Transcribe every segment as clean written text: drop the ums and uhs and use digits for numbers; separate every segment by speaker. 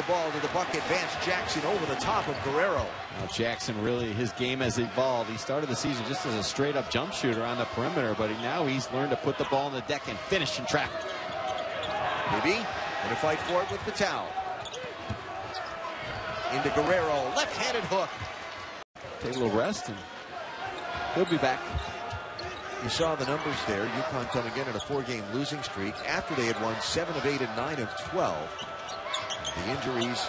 Speaker 1: the ball to the bucket. Vance Jackson over the top of Guerrero.
Speaker 2: Now Jackson, really, his game has evolved. He started the season just as a straight-up jump shooter on the perimeter, but now he's learned to put the ball on the deck and finish in traffic.
Speaker 1: Maybe going to fight for it with Patel. Into Guerrero, left-handed hook.
Speaker 2: Take a little rest, and he'll be back.
Speaker 1: You saw the numbers there. UConn coming in at a 4-game losing streak after they had won 7 of 8 and 9 of 12. The injuries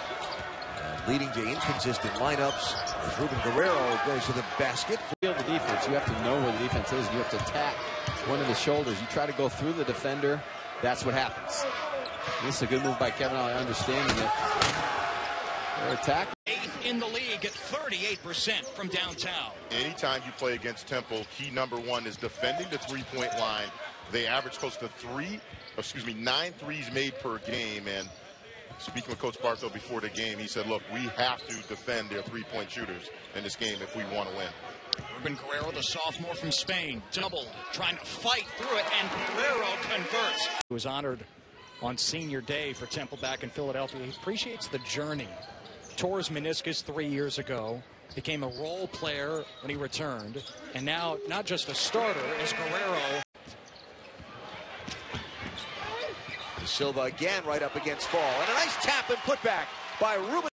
Speaker 1: leading to inconsistent lineups as Ruben Guerrero goes to the basket.
Speaker 2: Feel the defense. You have to know where the defense is. You have to attack one of the shoulders. You try to go through the defender. That's what happens. This is a good move by Kevin. I understand it. Their attack.
Speaker 3: 8th in the league at 38% from downtown.
Speaker 4: Anytime you play against Temple, key number 1 is defending the three-point line. They average close to 9 threes made per game. And speaking with Coach Bartow before the game, he said, look, we have to defend their three-point shooters in this game if we want to win.
Speaker 3: Ruben Guerrero, the sophomore from Spain, double, trying to fight through it, and Guerrero converts. He was honored on senior day for Temple back in Philadelphia. He appreciates the journey. Tore his meniscus 3 years ago, became a role player when he returned, and now not just a starter as Guerrero.
Speaker 1: Silva again right up against Fall, and a nice tap and putback by Ruben.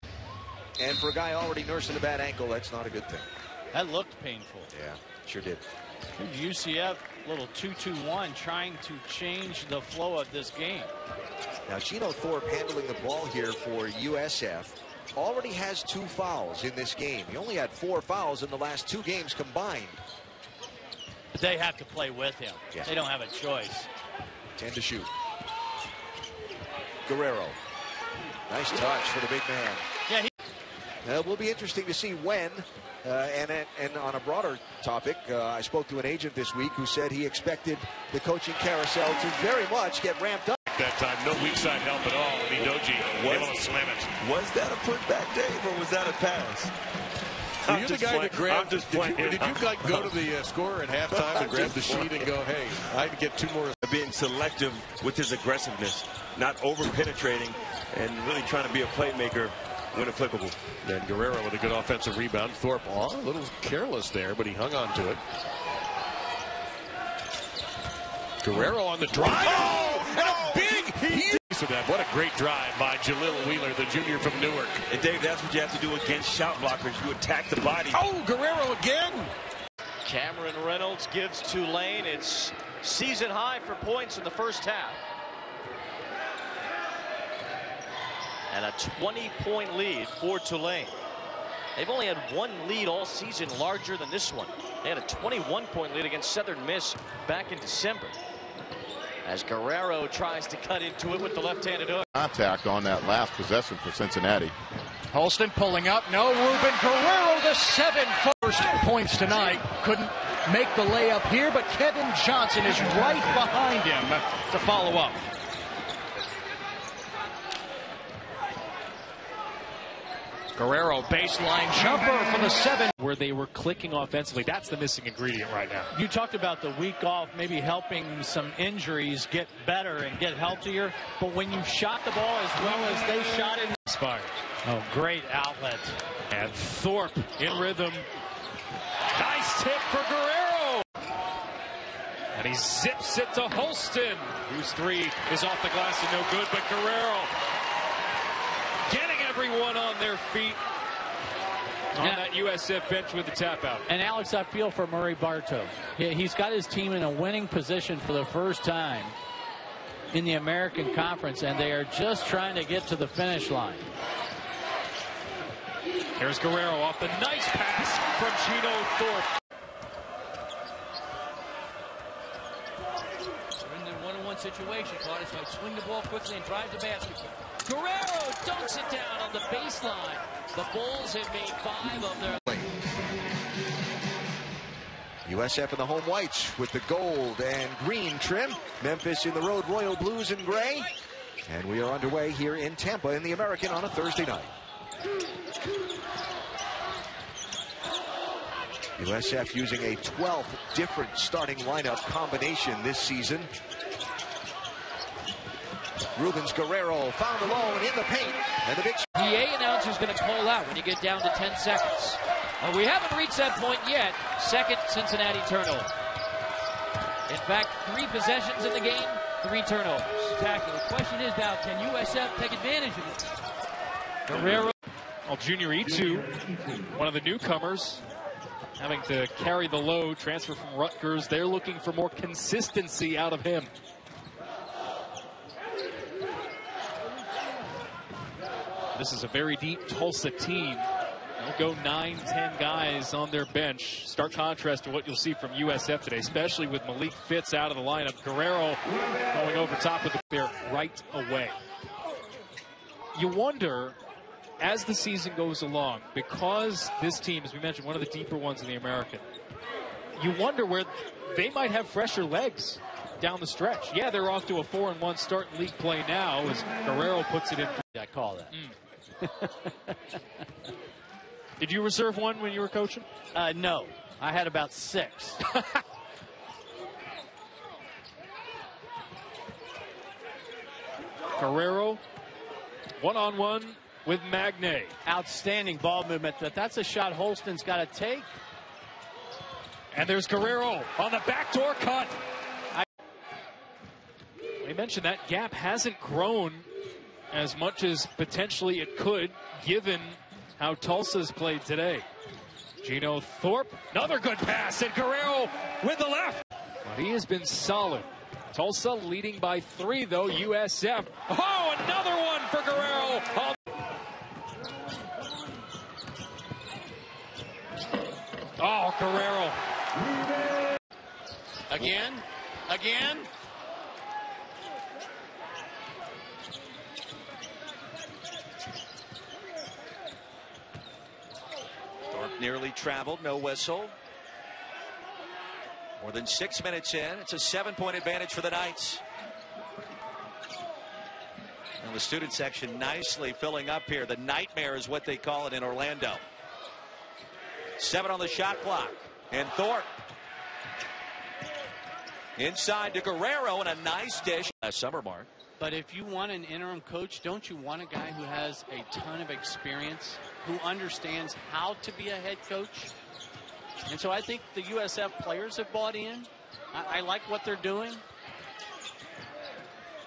Speaker 1: And for a guy already nursing a bad ankle, that's not a good thing.
Speaker 5: That looked painful.
Speaker 1: Yeah, sure did.
Speaker 5: UCF, little 2-2-1, trying to change the flow of this game.
Speaker 1: Now, Chino Thorpe handling the ball here for USF. Already has 2 fouls in this game. He only had 4 fouls in the last 2 games combined.
Speaker 5: But they have to play with him. Yeah. They don't have a choice.
Speaker 1: 10 to shoot. Guerrero. Nice touch for the big man.
Speaker 5: Yeah,
Speaker 1: it will be interesting to see when. And on a broader topic, I spoke to an agent this week who said he expected the coaching carousel to very much get ramped up.
Speaker 6: That time, no weak side help at all. Midoji able to slam it.
Speaker 7: Was that a putback, Dave, or was that a pass?
Speaker 6: Were you the guy that grabbed? Did you like go to the scorer at halftime and grab the sheet and go, "Hey, I can get 2 more"?
Speaker 7: Being selective with his aggressiveness, not over penetrating, and really trying to be a playmaker when applicable.
Speaker 6: And Guerrero with a good offensive rebound. Thorpe a little careless there, but he hung on to it. Guerrero on the drive. Oh, and a big piece of that. What a great drive by Jalil Wheeler, the junior from Newark.
Speaker 7: And Dave, that's what you have to do against shot blockers. You attack the body.
Speaker 6: Oh, Guerrero again.
Speaker 8: Cameron Reynolds gives Tulane its season high for points in the first half. And a 20-point lead for Tulane. They've only had 1 lead all season larger than this one. They had a 21-point lead against Southern Miss back in December. As Guerrero tries to cut into it with the left-handed hook.
Speaker 4: Contact on that last possession for Cincinnati.
Speaker 3: Holston pulling up. No, Ruben Guerrero, the 7 first points tonight. Couldn't make the layup here, but Kevin Johnson is right behind him to follow up. Guerrero, baseline jumper for the 7.
Speaker 9: Where they were clicking offensively. That's the missing ingredient right now. You talked about the week off maybe helping some injuries get better and get healthier. But when you shot the ball as well as they shot it, inspired. Oh, great outlet.
Speaker 6: And Thorpe in rhythm.
Speaker 9: Nice tip for Guerrero.
Speaker 6: And he zips it to Holston, whose 3 is off the glass and no good. But Guerrero getting everyone on their feet on that USF bench with the tap out.
Speaker 9: And Alex, I feel for Murray Bartow. He's got his team in a winning position for the first time in the American Conference, and they are just trying to get to the finish line.
Speaker 6: Here's Guerrero off the nice pass from Chino Thorpe.
Speaker 10: They're in the one-on-one situation. Cardis might swing the ball quickly and drive the basket. Guerrero dunks it down on the baseline. The Bulls have made 5 of their.
Speaker 1: USF in the home whites with the gold and green trim. Memphis in the road royal blues and gray. And we are underway here in Tampa in the American on a Thursday night. USF using a 12th different starting lineup combination this season. Ruben's Guerrero found alone in the paint. And the big
Speaker 10: PA announcer's going to call out when you get down to 10 seconds. Well, we haven't reached that point yet. Second Cincinnati turnover. In fact, 3 possessions in the game, 3 turnovers.
Speaker 11: Exactly. The question is now, can USF take advantage of it?
Speaker 6: Guerrero. Well, Junior E2, one of the newcomers, having to carry the load, transfer from Rutgers. They're looking for more consistency out of him. This is a very deep Tulsa team. They'll go 9-10 guys on their bench. Stark contrast to what you'll see from USF today, especially with Malik Fitz out of the lineup. Guerrero going over top of the pair right away. You wonder, as the season goes along, because this team, as we mentioned, one of the deeper ones in the American, you wonder where they might have fresher legs down the stretch. Yeah, they're off to a 4-1 start in league play now as Guerrero puts it in.
Speaker 10: I call that.
Speaker 6: Did you reserve one when you were coaching?
Speaker 10: No. I had about 6.
Speaker 6: Guerrero, one-on-one with Magne.
Speaker 9: Outstanding ball movement. That's a shot Holston's got to take.
Speaker 6: And there's Guerrero on the backdoor cut. We mentioned that gap hasn't grown as much as potentially it could, given how Tulsa's played today. Gino Thorpe, another good pass, and Guerrero with the left. Well, he has been solid. Tulsa leading by 3, though. USF. Oh, another one for Guerrero. Oh, Guerrero.
Speaker 3: Again.
Speaker 1: Thorpe nearly traveled, no whistle. More than 6 minutes in. It's a 7-point advantage for the Knights. And the student section nicely filling up here. The nightmare is what they call it in Orlando. 7 on the shot clock. And Thorpe inside to Guerrero, and a nice dish. Summer mark.
Speaker 11: But if you want an interim coach, don't you want a guy who has a ton of experience, who understands how to be a head coach? And so I think the USF players have bought in. I like what they're doing.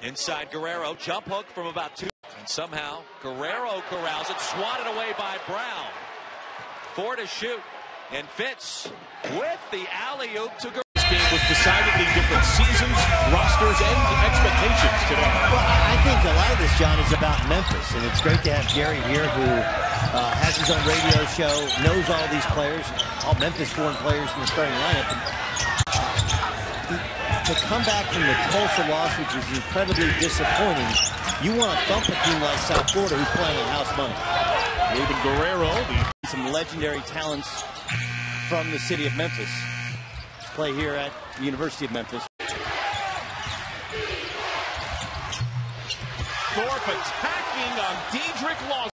Speaker 1: Inside Guerrero, jump hook from about 2. And somehow Guerrero corrals it, swatted away by Brown. 4 to shoot. And Fitz with the alley-oop to Guerrero.
Speaker 12: Game with decidedly different seasons, rosters, and expectations today.
Speaker 13: Well, I think a lot of this, John, is about Memphis, and it's great to have Gary here, who has his own radio show, knows all these players, all Memphis-born players in the starting lineup. To come back from the Tulsa loss, which is incredibly disappointing, you want to thump a team like South Florida, who's playing on house money.
Speaker 12: Ruben Guerrero,
Speaker 13: some legendary talents from the city of Memphis play here at the University of Memphis.
Speaker 12: Thorpe attacking on Dedrick Law.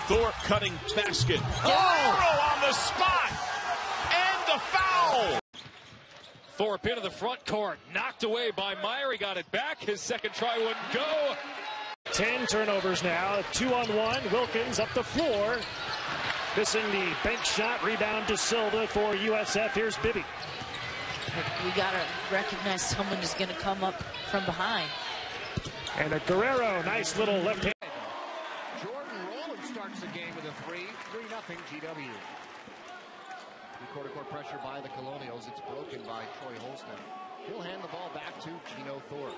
Speaker 12: Thorpe cutting basket.
Speaker 6: Guerrero on the spot. And the foul. Thorpe into the front court. Knocked away by Meyer. He got it back. His second try wouldn't go.
Speaker 14: 10 turnovers now. 2-on-1. Wilkins up the floor. Missing the bank shot. Rebound to Silva for USF. Here's Bibby.
Speaker 15: We got to recognize someone who's going to come up from behind.
Speaker 14: And a Guerrero, nice little left hand.
Speaker 16: Jordan Rowland starts the game with a 3-0 GW. Quarter-court pressure by the Colonials. It's broken by Troy Holston. He'll hand the ball back to Gino Thorpe.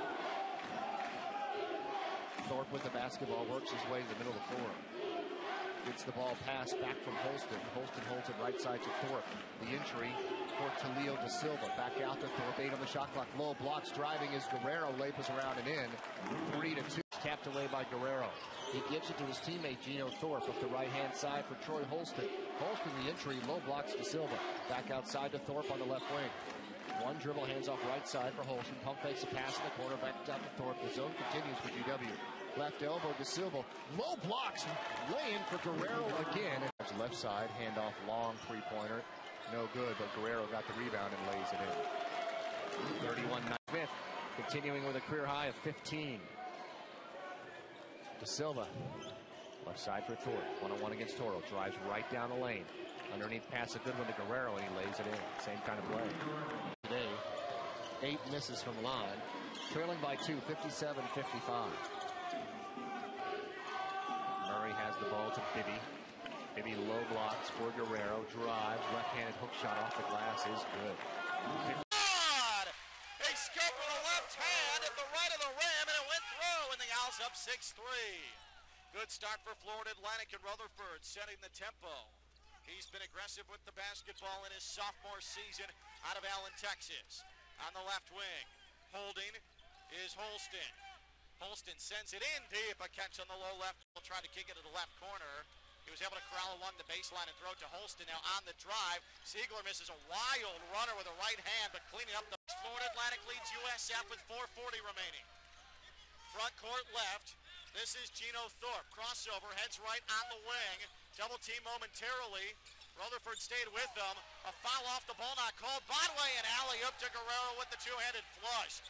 Speaker 16: Thorpe with the basketball works his way to the middle of the floor. Gets the ball passed back from Holston. Holston holds it right side to Thorpe. The entry for Talio da Silva. Back out to Thorpe. 8 on the shot clock. Low blocks driving as Guerrero lapers around and in. 3-2. Tapped away by Guerrero. He gives it to his teammate Gino Thorpe up the right-hand side for Troy Holston. Holston the entry. Low blocks to Silva. Back outside to Thorpe on the left wing. One dribble, hands off right side for Holston. Pump fakes a pass in the corner. Back out to Thorpe. The zone continues for GW. Left elbow to Silva. Low blocks. Lay in for Guerrero again. Left side. Handoff long three-pointer. No good, but Guerrero got the rebound and lays it in. 31-9. Smith continuing with a career high of 15. De Silva, left side for Thorpe. One-on-one against Toro. Drives right down the lane. Underneath pass, a good one to Guerrero, and he lays it in. Same kind of play. Today, 8 misses from the line. Trailing by 2, 57-55. Murray has the ball to Bibby. Bibby low blocks for Guerrero. Drives, left-handed hook shot off the glass is good.
Speaker 17: He scooped with a left hand at the right of the rim, and it went through, and the Owls up 6-3. Good start for Florida Atlantic and Rutherford, setting the tempo. He's been aggressive with the basketball in his sophomore season out of Allen, Texas. On the left wing, holding is Holston. Holston sends it in deep, a catch on the low left. Will try to kick it to the left corner. He was able to corral along the baseline and throw it to Holston. Now on the drive, Siegler misses a wild runner with a right hand, but cleaning up the Florida Atlantic leads USF with 4:40 remaining. Front court left. This is Gino Thorpe. Crossover, heads right on the wing. Double team momentarily. Rutherford stayed with them. A foul off the ball, not called. Bodway and alley up to Guerrero with the two-handed flush.